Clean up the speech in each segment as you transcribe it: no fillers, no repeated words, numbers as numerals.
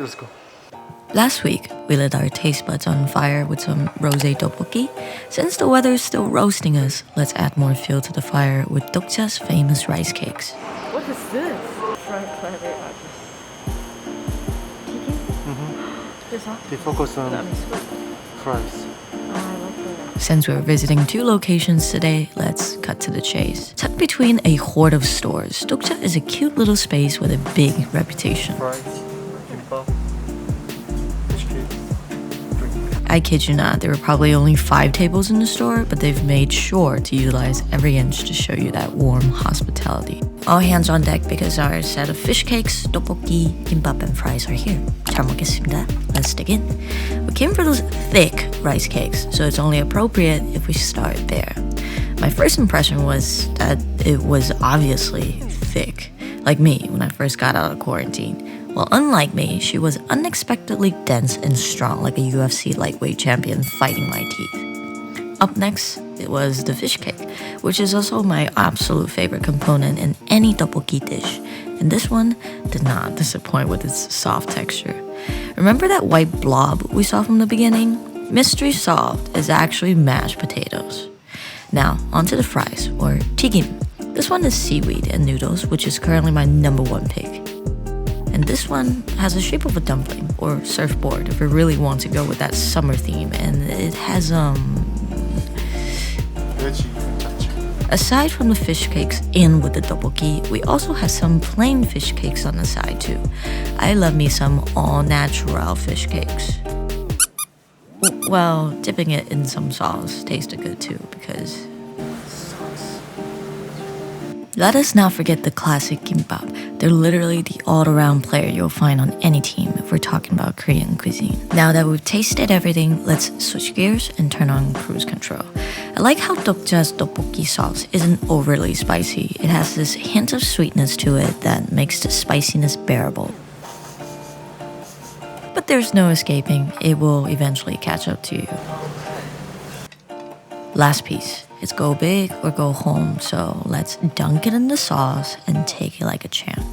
Let's go. Last week, we lit our taste buds on fire with some rosé tteokbokki. Since the weather is still roasting us, let's add more fuel to the fire with Deokja's famous rice cakes. What is this? Fried claret. They focus on fries. I like that. Since we're visiting 2 locations today, let's cut to the chase. Tucked between a horde of stores, Deokja is a cute little space with a big reputation. Fries, kimbap, fish cake, drink. I kid you not, there were probably only 5 tables in the store, but they've made sure to utilize every inch to show you that warm hospitality. All hands on deck because our set of fish cakes, tteokbokki, kimbap, and fries are here. 잘 먹겠습니다. Let's dig in. We came for those thick rice cakes, so it's only appropriate if we start there. My first impression was that it was obviously thick, like me when I first got out of quarantine. Well, unlike me, she was unexpectedly dense and strong, like a UFC lightweight champion fighting my teeth. Up next, it was the fish cake, which is also my absolute favorite component in any tteokbokki dish. And this one did not disappoint with its soft texture. Remember that white blob we saw from the beginning? Mystery solved, is actually mashed potatoes. Now, onto the fries, or 튀김. This one is seaweed and noodles, which is currently my #1 pick. And this one has the shape of a dumpling, or surfboard, if we really want to go with that summer theme. And it has, Aside from the fish cakes in with the tteokbokki, we also have some plain fish cakes on the side too. I love me some all-natural fish cakes. Well, dipping it in some sauce tasted good too because... Let us not forget the classic kimbap. They're literally the all-around player you'll find on any team if we're talking about Korean cuisine. Now that we've tasted everything, let's switch gears and turn on cruise control. I like how Deokja's tteokbokki sauce isn't overly spicy. It has this hint of sweetness to it that makes the spiciness bearable. But there's no escaping. It will eventually catch up to you. Last piece. It's go big or go home, so let's dunk it in the sauce and take it like a champ.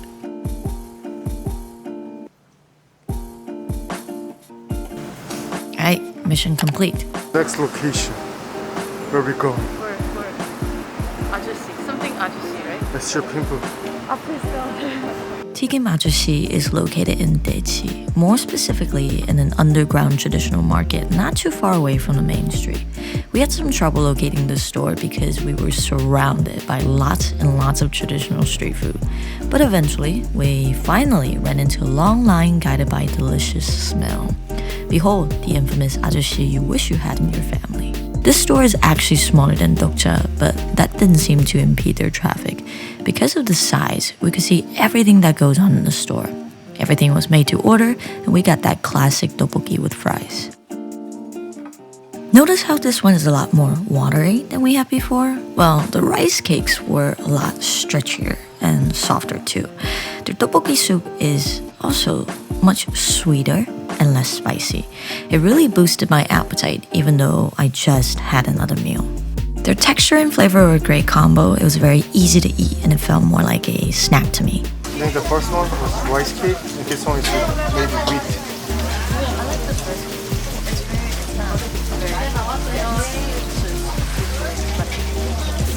Alright, mission complete. Next location. Where we go? For Ahjussi. Something Ahjussi, right? That's your pimple. Oh, please don't. Twigim Ahjussi is located in Daechi, more specifically in an underground traditional market not too far away from the main street. We had some trouble locating the store because we were surrounded by lots and lots of traditional street food. But eventually, we finally ran into a long line guided by a delicious smell. Behold, the infamous Ahjussi you wish you had in your family. This store is actually smaller than Deokja, but that didn't seem to impede their traffic. Because of the size, we could see everything that goes on in the store. Everything was made to order, and we got that classic tteokbokki with fries. Notice how this one is a lot more watery than we had before? Well, the rice cakes were a lot stretchier and softer too. Their tteokbokki soup is also much sweeter and less spicy. It really boosted my appetite even though I just had another meal. Their texture and flavor were a great combo. It was very easy to eat and it felt more like a snack to me. I think the first one was rice cake, and this one is maybe wheat. I like the first one.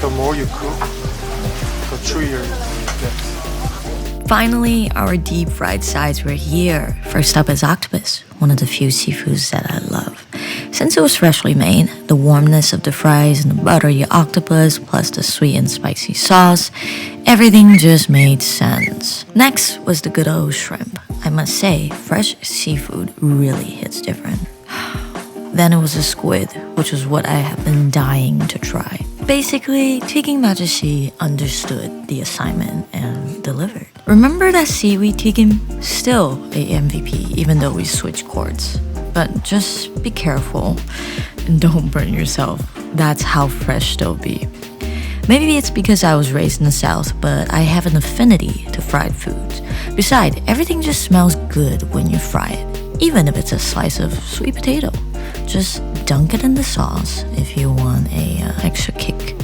The more you cook, the chewier it gets. Finally, our deep fried sides were here. First up is octopus, one of the few seafoods that I love. Since it was freshly made, the warmness of the fries and the buttery octopus plus the sweet and spicy sauce, everything just made sense. Next was the good old shrimp. I must say, fresh seafood really hits different. Then it was the squid, which was what I have been dying to try. Basically, Twigim Ahjussi understood the assignment and delivered. Remember that seaweed 튀김? Still a MVP, even though we switched courts. But just be careful and don't burn yourself. That's how fresh they'll be. Maybe it's because I was raised in the South, but I have an affinity to fried foods. Besides, everything just smells good when you fry it, even if it's a slice of sweet potato. Just dunk it in the sauce if you want a extra kick.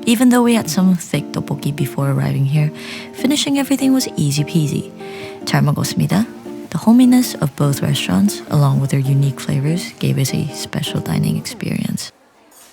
Even though we had some thick tteokbokki before arriving here, finishing everything was easy peasy. 잘 먹었습니다. The hominess of both restaurants, along with their unique flavors, gave us a special dining experience.